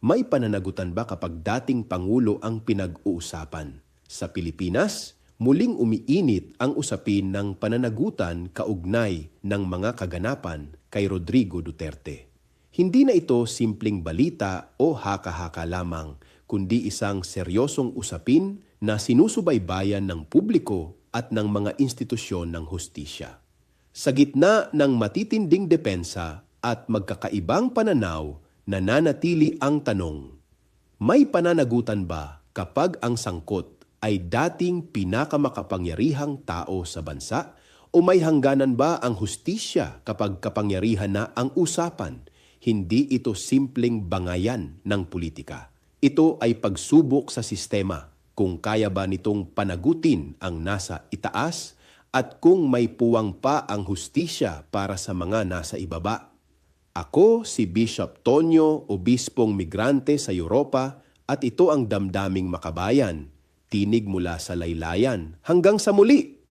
May pananagutan ba kapag dating Pangulo ang pinag-uusapan? Sa Pilipinas, muling umiinit ang usapin ng pananagutan kaugnay ng mga kaganapan kay Rodrigo Duterte. Hindi na ito simpleng balita o haka-haka lamang, kundi isang seryosong usapin na sinusubaybayan ng publiko at ng mga institusyon ng hustisya. Sa gitna ng matitinding depensa at magkakaibang pananaw, nananatili ang tanong, may pananagutan ba kapag ang sangkot ay dating pinakamakapangyarihang tao sa bansa o may hangganan ba ang hustisya kapag kapangyarihan na ang usapan? Hindi ito simpleng bangayan ng politika. Ito ay pagsubok sa sistema kung kaya ba nitong panagutin ang nasa itaas at kung may puwang pa ang hustisya para sa mga nasa ibaba. Ako si Bishop Tonyo, obispong migrante sa Europa, at ito ang Damdaming Makabayan, tinig mula sa laylayan. Hanggang sa muli!